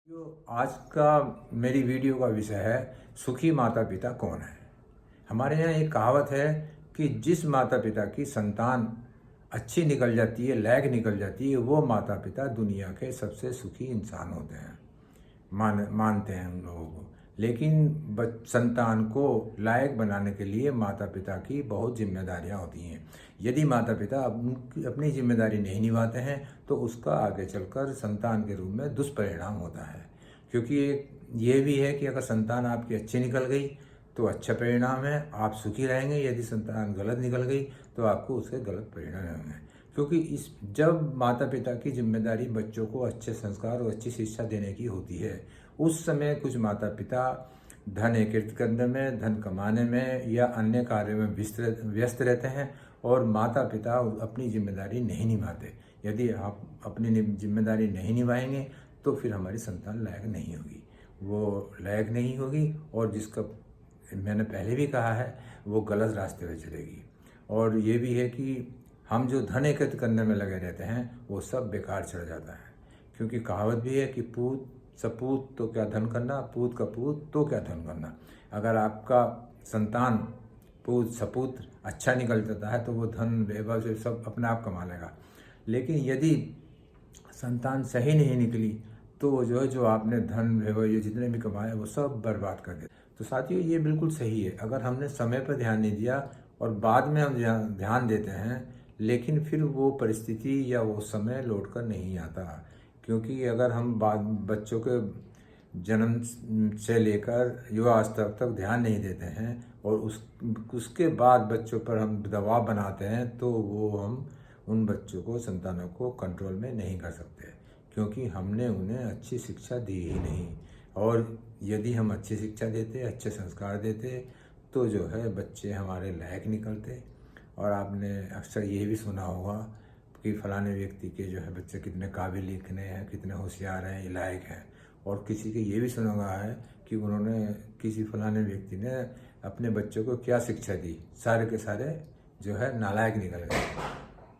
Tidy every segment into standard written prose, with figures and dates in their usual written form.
जो आज का मेरी वीडियो का विषय है सुखी माता पिता कौन है। हमारे यहाँ एक कहावत है कि जिस माता पिता की संतान अच्छी निकल जाती है, लायक निकल जाती है, वो माता पिता दुनिया के सबसे सुखी इंसान होते हैं। मानते हैं उन लोगों को। लेकिन संतान को लायक बनाने के लिए माता पिता की बहुत जिम्मेदारियां होती हैं। यदि माता पिता अपनी जिम्मेदारी नहीं निभाते हैं तो उसका आगे चलकर संतान के रूप में दुष्परिणाम होता है। क्योंकि ये भी है कि अगर संतान आपकी अच्छी निकल गई तो अच्छा परिणाम है, आप सुखी रहेंगे। यदि संतान गलत निकल गई तो आपको उसके गलत परिणाम होंगे। क्योंकि जब माता पिता की जिम्मेदारी बच्चों को अच्छे संस्कार और अच्छी शिक्षा देने की होती है, उस समय कुछ माता पिता धन एकत्रित करने में, धन कमाने में या अन्य कार्यों में व्यस्त रहते हैं और माता पिता अपनी जिम्मेदारी नहीं निभाते। यदि आप अपनी जिम्मेदारी नहीं निभाएंगे तो फिर हमारी संतान लायक नहीं होगी, वो लायक नहीं होगी और जिसका मैंने पहले भी कहा है वो गलत रास्ते पर चलेगी। और ये भी है कि हम जो धन एकत्रित करने में लगे रहते हैं वो सब बेकार चढ़ जाता है। क्योंकि कहावत भी है कि पूत सपूत तो क्या धन करना, पूत का पूत तो क्या धन करना। अगर आपका संतान पूत सपूत अच्छा निकल जाता है तो वो धन वैभव से सब अपने आप कमा लेगा। लेकिन यदि संतान सही नहीं निकली तो वो जो आपने धन वैभव ये जितने भी कमाए वो सब बर्बाद कर दे। तो साथियों, ये बिल्कुल सही है। अगर हमने समय पर ध्यान नहीं दिया और बाद में हम ध्यान देते हैं, लेकिन फिर वो परिस्थिति या वो समय लौट कर नहीं आता। क्योंकि अगर हम बच्चों के जन्म से लेकर युवावस्था तक ध्यान नहीं देते हैं और उसके बाद बच्चों पर हम दबाव बनाते हैं तो वो हम उन बच्चों को, संतानों को कंट्रोल में नहीं कर सकते। क्योंकि हमने उन्हें अच्छी शिक्षा दी ही नहीं। और यदि हम अच्छी शिक्षा देते, अच्छे संस्कार देते तो जो है बच्चे हमारे लायक निकलते। और आपने अक्सर ये भी सुना होगा कि फलाने व्यक्ति के जो है बच्चे कितने काबिल लिखने हैं, कितने होशियार हैं, लायक हैं। और किसी के ये भी सुना हुआ है कि उन्होंने किसी फलाने व्यक्ति ने अपने बच्चों को क्या शिक्षा दी, सारे के सारे जो है नालायक निकल गए।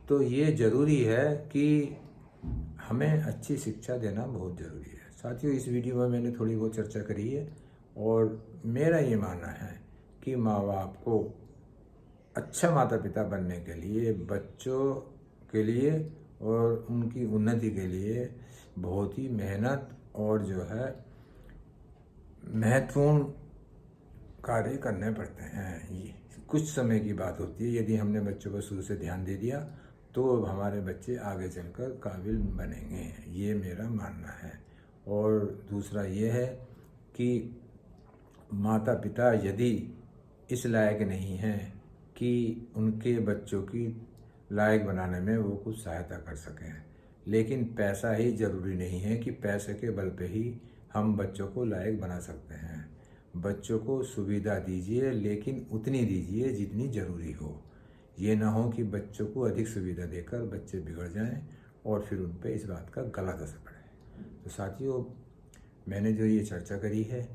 तो ये ज़रूरी है कि हमें अच्छी शिक्षा देना बहुत ज़रूरी है। साथियों, इस वीडियो में मैंने थोड़ी बहुत चर्चा करी है और मेरा ये मानना है कि माँ बाप को अच्छा माता पिता बनने के लिए, बच्चों के लिए और उनकी उन्नति के लिए बहुत ही मेहनत और जो है महत्वपूर्ण कार्य करने पड़ते हैं। ये कुछ समय की बात होती है। यदि हमने बच्चों पर शुरू से ध्यान दे दिया तो हमारे बच्चे आगे चलकर काबिल बनेंगे, ये मेरा मानना है। और दूसरा ये है कि माता पिता यदि इस लायक नहीं हैं कि उनके बच्चों की लायक बनाने में वो कुछ सहायता कर सकें, लेकिन पैसा ही ज़रूरी नहीं है कि पैसे के बल पे ही हम बच्चों को लायक बना सकते हैं। बच्चों को सुविधा दीजिए, लेकिन उतनी दीजिए जितनी ज़रूरी हो। ये ना हो कि बच्चों को अधिक सुविधा देकर बच्चे बिगड़ जाएं और फिर उन पे इस बात का गलत असर पड़े। तो साथियों, मैंने जो ये चर्चा करी है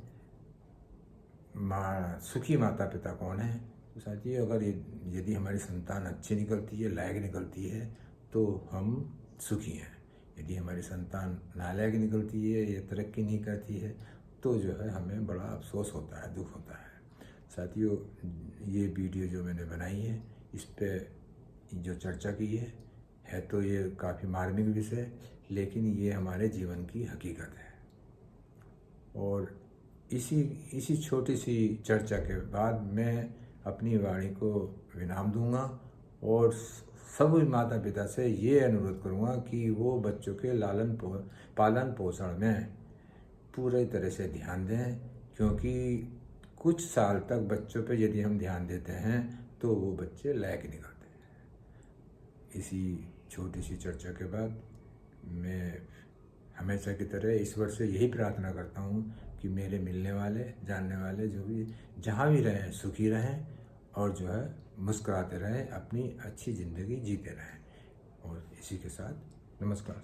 सुखी माता पिता कौन है, तो साथियों अगर यदि हमारी संतान अच्छी निकलती है, लायक निकलती है तो हम सुखी हैं। यदि हमारी संतान नालायक निकलती है या तरक्की नहीं करती है तो जो है हमें बड़ा अफसोस होता है, दुख होता है। साथियों, ये वीडियो जो मैंने बनाई है इस पे जो चर्चा की है तो ये काफ़ी मार्मिक विषय, लेकिन ये हमारे जीवन की हकीकत है। और इसी छोटी सी चर्चा के बाद मैं अपनी वाणी को विराम दूंगा और सभी माता पिता से ये अनुरोध करूंगा कि वो बच्चों के पालन पोषण में पूरे तरह से ध्यान दें। क्योंकि कुछ साल तक बच्चों पे यदि हम ध्यान देते हैं तो वो बच्चे लायक निकलते हैं। इसी छोटी सी चर्चा के बाद मैं हमेशा की तरह ईश्वर से यही प्रार्थना करता हूँ कि मेरे मिलने वाले, जानने वाले जो भी जहाँ भी रहें सुखी रहें और जो है मुस्कुराते रहें, अपनी अच्छी ज़िंदगी जीते रहें। और इसी के साथ नमस्कार।